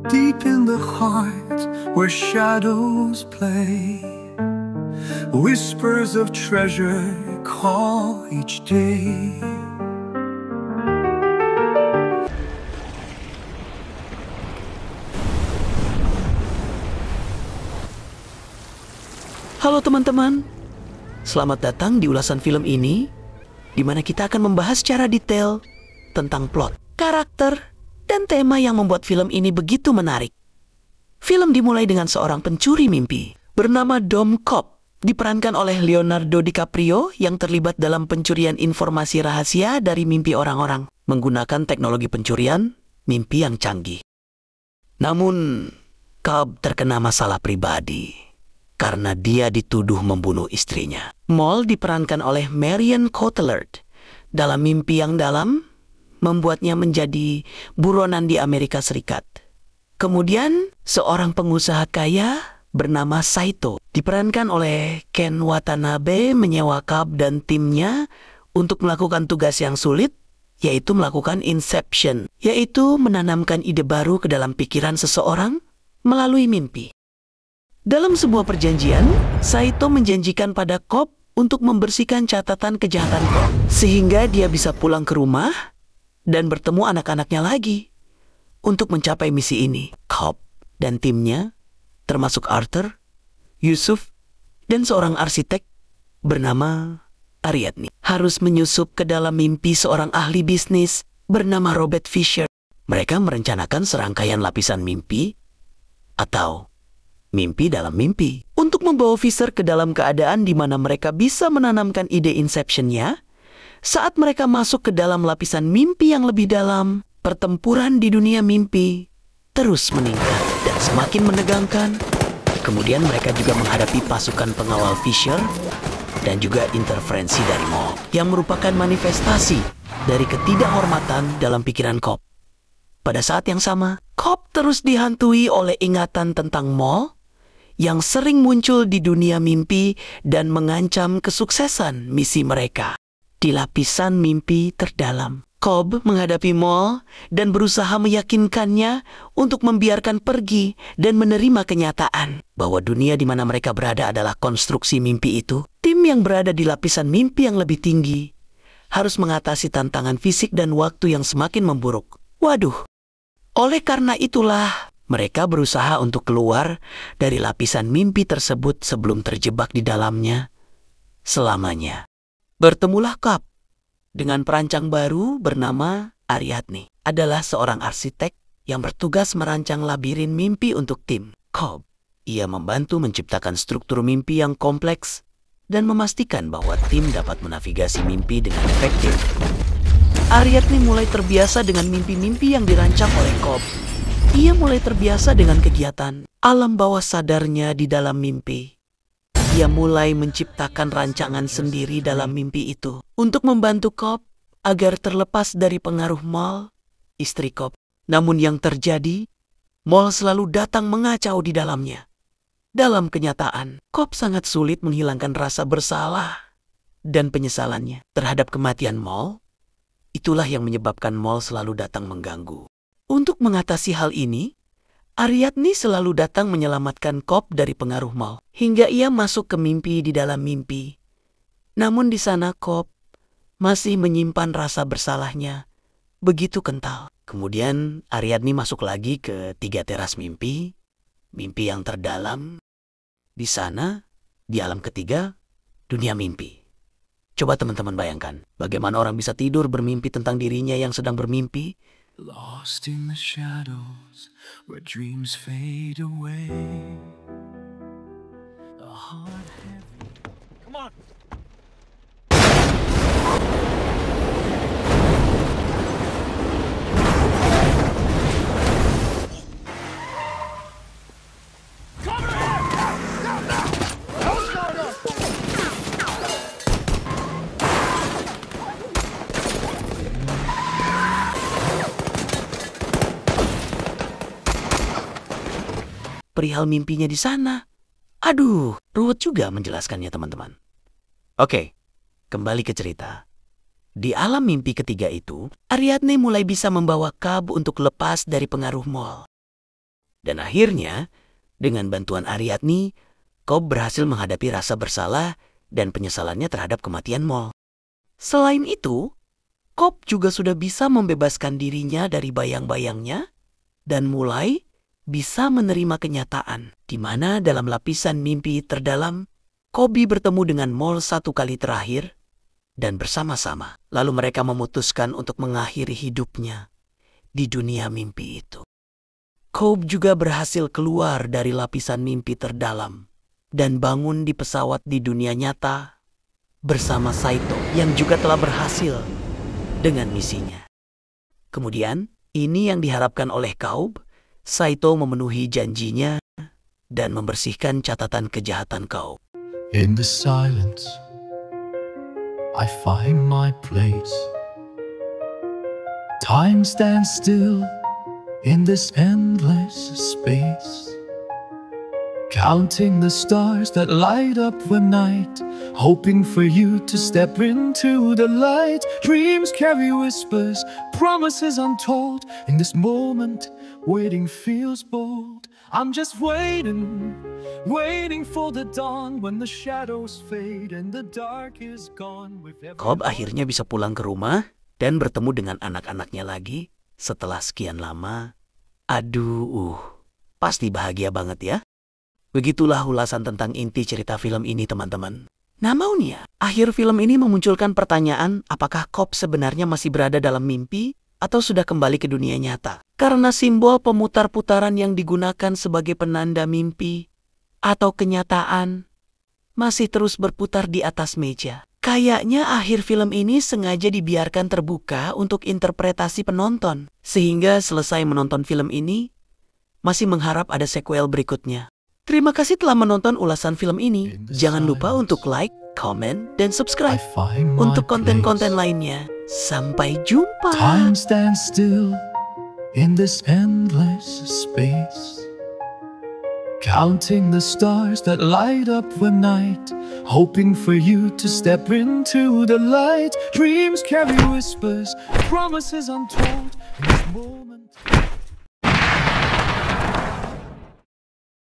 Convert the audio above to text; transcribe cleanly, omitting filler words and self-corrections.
Deep in the heart where shadows play, whispers of treasure call each day. Halo teman-teman, selamat datang di ulasan film ini, di mana kita akan membahas secara detail tentang plot, karakter, dan tema yang membuat film ini begitu menarik. Film dimulai dengan seorang pencuri mimpi bernama Dom Cobb, diperankan oleh Leonardo DiCaprio yang terlibat dalam pencurian informasi rahasia dari mimpi orang-orang menggunakan teknologi pencurian mimpi yang canggih. Namun, Cobb terkena masalah pribadi karena dia dituduh membunuh istrinya. Moll diperankan oleh Marion Cotillard. Dalam mimpi yang dalam, membuatnya menjadi buronan di Amerika Serikat. Kemudian, seorang pengusaha kaya bernama Saito, diperankan oleh Ken Watanabe, menyewa Cobb dan timnya untuk melakukan tugas yang sulit, yaitu melakukan inception, yaitu menanamkan ide baru ke dalam pikiran seseorang melalui mimpi. Dalam sebuah perjanjian, Saito menjanjikan pada Cobb untuk membersihkan catatan kejahatan Cobb, sehingga dia bisa pulang ke rumah dan bertemu anak-anaknya lagi. Untuk mencapai misi ini, Cobb dan timnya, termasuk Arthur, Yusuf, dan seorang arsitek bernama Ariadne, harus menyusup ke dalam mimpi seorang ahli bisnis bernama Robert Fisher. Mereka merencanakan serangkaian lapisan mimpi atau mimpi dalam mimpi untuk membawa Fisher ke dalam keadaan di mana mereka bisa menanamkan ide inception-nya. Saat mereka masuk ke dalam lapisan mimpi yang lebih dalam, pertempuran di dunia mimpi terus meningkat dan semakin menegangkan. Kemudian mereka juga menghadapi pasukan pengawal Fisher dan juga interferensi dari Moll yang merupakan manifestasi dari ketidakhormatan dalam pikiran Cobb. Pada saat yang sama, Cobb terus dihantui oleh ingatan tentang Moll yang sering muncul di dunia mimpi dan mengancam kesuksesan misi mereka. Di lapisan mimpi terdalam, Cobb menghadapi Moll dan berusaha meyakinkannya untuk membiarkan pergi dan menerima kenyataan bahwa dunia di mana mereka berada adalah konstruksi mimpi itu. Tim yang berada di lapisan mimpi yang lebih tinggi harus mengatasi tantangan fisik dan waktu yang semakin memburuk. Waduh, oleh karena itulah mereka berusaha untuk keluar dari lapisan mimpi tersebut sebelum terjebak di dalamnya selamanya. Bertemulah Cobb dengan perancang baru bernama Ariadne. Adalah seorang arsitek yang bertugas merancang labirin mimpi untuk tim Cobb. Ia membantu menciptakan struktur mimpi yang kompleks dan memastikan bahwa tim dapat menavigasi mimpi dengan efektif. Ariadne mulai terbiasa dengan mimpi-mimpi yang dirancang oleh Cobb. Ia mulai terbiasa dengan kegiatan alam bawah sadarnya di dalam mimpi. Ia mulai menciptakan rancangan sendiri dalam mimpi itu untuk membantu Cobb agar terlepas dari pengaruh Moll, istri Cobb. Namun yang terjadi, Moll selalu datang mengacau di dalamnya. Dalam kenyataan, Cobb sangat sulit menghilangkan rasa bersalah dan penyesalannya terhadap kematian Moll. Itulah yang menyebabkan Moll selalu datang mengganggu. Untuk mengatasi hal ini, Ariadne selalu datang menyelamatkan Cobb dari pengaruh Moll hingga ia masuk ke mimpi di dalam mimpi. Namun di sana Cobb masih menyimpan rasa bersalahnya begitu kental. Kemudian Ariadne masuk lagi ke 3 teras mimpi, mimpi yang terdalam. Di sana, di alam ketiga, dunia mimpi. Coba teman-teman bayangkan, bagaimana orang bisa tidur bermimpi tentang dirinya yang sedang bermimpi. Lost in the shadows where dreams fade away. A heart heavy. Come on. Perihal mimpinya di sana. Aduh, ruwet juga menjelaskannya teman-teman. Oke, kembali ke cerita. Di alam mimpi ketiga itu, Ariadne mulai bisa membawa Cobb untuk lepas dari pengaruh Moll. Dan akhirnya, dengan bantuan Ariadne, Cobb berhasil menghadapi rasa bersalah dan penyesalannya terhadap kematian Mol. Selain itu, Cobb juga sudah bisa membebaskan dirinya dari bayang-bayangnya dan mulai bisa menerima kenyataan di mana dalam lapisan mimpi terdalam, Cobby bertemu dengan Mol satu kali terakhir dan bersama-sama. Lalu mereka memutuskan untuk mengakhiri hidupnya di dunia mimpi itu. Cobb juga berhasil keluar dari lapisan mimpi terdalam dan bangun di pesawat di dunia nyata bersama Saito yang juga telah berhasil dengan misinya. Kemudian, ini yang diharapkan oleh Cobb, Saito memenuhi janjinya dan membersihkan catatan kejahatan Cobb. In the silence, I find my place. Time stands still in this endless space, counting the stars that light up the night, hoping for you to step into the light. Dreams carry whispers, promises untold. In this moment, waiting feels bold. I'm just waiting for the dawn when the shadows fade and the dark is gone. Cobb akhirnya bisa pulang ke rumah dan bertemu dengan anak-anaknya lagi setelah sekian lama. Aduh, pasti bahagia banget ya. Begitulah ulasan tentang inti cerita film ini, teman-teman. Namun ya, akhir film ini memunculkan pertanyaan apakah Cobb sebenarnya masih berada dalam mimpi atau sudah kembali ke dunia nyata. Karena simbol pemutar-putaran yang digunakan sebagai penanda mimpi atau kenyataan masih terus berputar di atas meja. Kayaknya akhir film ini sengaja dibiarkan terbuka untuk interpretasi penonton. Sehingga selesai menonton film ini, masih mengharap ada sequel berikutnya. Terima kasih telah menonton ulasan film ini. Jangan lupa untuk like, comment, dan subscribe untuk konten-konten lainnya. Sampai jumpa. Time stands still in this endless space, counting the stars that light up the night, hoping for you to step into the light. Dreams carry whispers, promises untold. In this moment